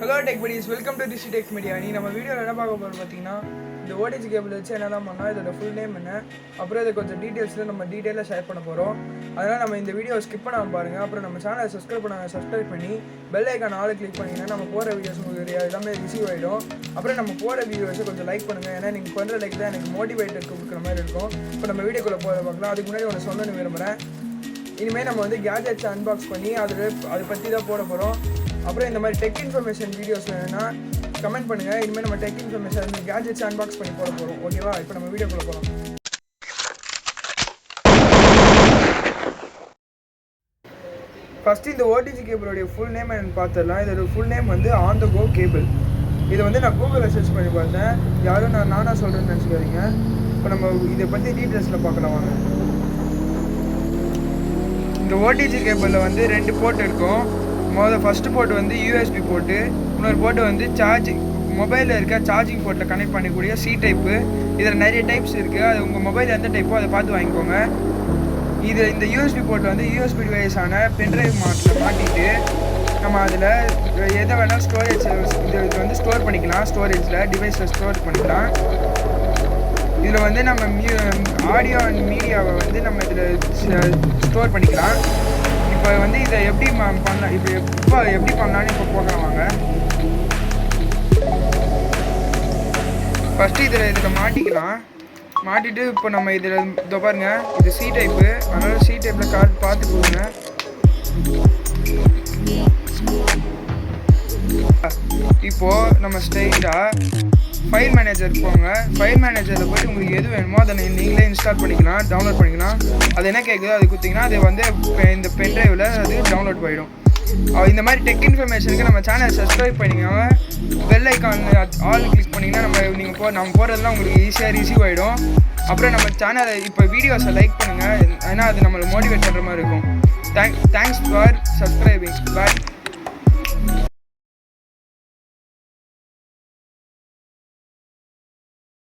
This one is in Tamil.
Hello tech buddies, welcome to this tech media. நீ நம்ம வீடியோல என்ன பார்க்க போறோம் பாத்தீங்கன்னா இந்த OTG cable வச்சு என்னலாம் பண்ணா இதோட full name என்ன அப்புறம் இத கொஞ்சம் டீடைல்ஸ்ல நம்ம டீடைலா ஷேர் பண்ண போறோம். அதனால நம்ம இந்த வீடியோவை ஸ்கிப் பண்ணாம பாருங்க. அப்புறம் நம்ம சேனலை சப்ஸ்கிரைப் பண்ணி பெல் ஐகான் ஆல் கிளிக் பண்ணீங்கன்னா நம்ம போற வீடியோஸ் உங்களுக்கு எல்லாமே ரிசீவ் ஆயிடும். அப்புறம் நம்ம போற வீடியோஸை கொஞ்சம் லைக் பண்ணுங்க. ஏன்னா நீங்க பண்ற லைக் தான் எனக்கு மோட்டிவேட் கொடுக்குற மாதிரி இருக்கும். இப்போ நம்ம வீடியோக்குள்ள போற பார்க்கலாம். அதுக்கு முன்னாடி ஒன்னு சொல்லணும்னு விரும்புறேன். இனிமேல் நம்ம வந்து கேஜெட்ஸ் அன்பாக்ஸ் பண்ணி அதை பற்றி தான் போட போகிறோம். அப்புறம் இந்த மாதிரி டெக் இன்ஃபர்மேஷன் வீடியோஸ் வேணும்னா கமெண்ட் பண்ணுங்கள். இனிமேல் நம்ம டெக் இன்ஃபர்மேஷன் கேஜெட்ஸ் அன்பாக்ஸ் பண்ணி போட போகிறோம். ஓகேவா? இப்போ நம்ம வீடியோக்குள்ளே போகலாம். ஃபஸ்ட்டு இந்த OTG கேபிளோடைய ஃபுல் நேம் என்னன்னு பார்த்துடலாம். இதோட ஃபுல் நேம் வந்து ஆன் த கோ கேபிள். இதை வந்து நான் கூகுளில் சர்ச் பண்ணி பார்த்தேன். யாரும் நானாக சொல்கிறேன்னு நினச்சிக்காதீங்க. இப்போ நம்ம இதை பற்றி டீட்டெயில்ஸில் பார்க்கலாம் வாங்க. இந்த OTG கேபிளில் வந்து 2 போர்ட் இருக்கும். ஃபஸ்ட்டு போர்ட் வந்து USB போர்ட்டு, இன்னொரு போர்ட்டு வந்து மொபைலில் இருக்க சார்ஜிங் போர்ட்டில் கனெக்ட் பண்ணக்கூடிய C டைப்பு. இதில் நிறைய டைப்ஸ் இருக்குது. அது உங்கள் மொபைல் எந்த டைப்போ அதை பார்த்து வாங்கிக்கோங்க. இந்த USB போர்ட் வந்து USB டிவைஸான பென்ட்ரைவ் மாட்டிட்டு நம்ம அதில் எதை வேணால் ஸ்டோரேஜ் இது வந்து ஸ்டோர் பண்ணிக்கலாம். ஸ்டோரேஜில் டிவைஸில் ஸ்டோர் பண்ணிக்கலாம். இதில் வந்து நம்ம ஆடியோ அண்ட் மீடியாவை வந்து நம்ம இதில் ஸ்டோர் பண்ணிக்கலாம். இப்போ வந்து இதை எப்படி பண்ணலாம், இப்போ எப்படி பண்ணலான்னு இப்போ போகலாம் வாங்க. ஃபஸ்ட்டு இதில் மாட்டிக்கலாம். மாட்டிட்டு இப்போ நம்ம இதில் இதோ பாருங்க, இது C டைப்பு. அதனால் C டைப்பில் கார்டு பார்த்து போடுங்க. இப்போது நம்ம ஸ்ட்ரெயிட்டாக ஃபைல் மேனேஜர் போங்க. ஃபைல் மேனேஜரில் போய்ட்டு உங்களுக்கு எது வேணுமோ அதை நீங்களே இன்ஸ்டால் பண்ணிக்கலாம், டவுன்லோட் பண்ணிக்கலாம். அது என்ன கேட்குதோ அது கொடுத்தீங்கன்னா அது வந்து இந்த பென்ட்ரைவில் அது டவுன்லோட் போயிடும். இந்த மாதிரி டெக் இன்ஃபர்மேஷனுக்கு நம்ம சேனல் சப்ஸ்கிரைப் பண்ணிக்கோங்க. பெல் ஐக்கான் ஆல் கிளிக் பண்ணிங்கன்னா நம்ம போகிறதுலாம் உங்களுக்கு ஈஸியாக ரிசீவ் ஆகிடும். அப்புறம் நம்ம சேனலை இப்போ வீடியோஸை லைக் பண்ணுங்கள். ஏன்னா அது நம்மளை மோட்டிவேட் பண்ணுற மாதிரி இருக்கும். Thanks for subscribing. பாய்.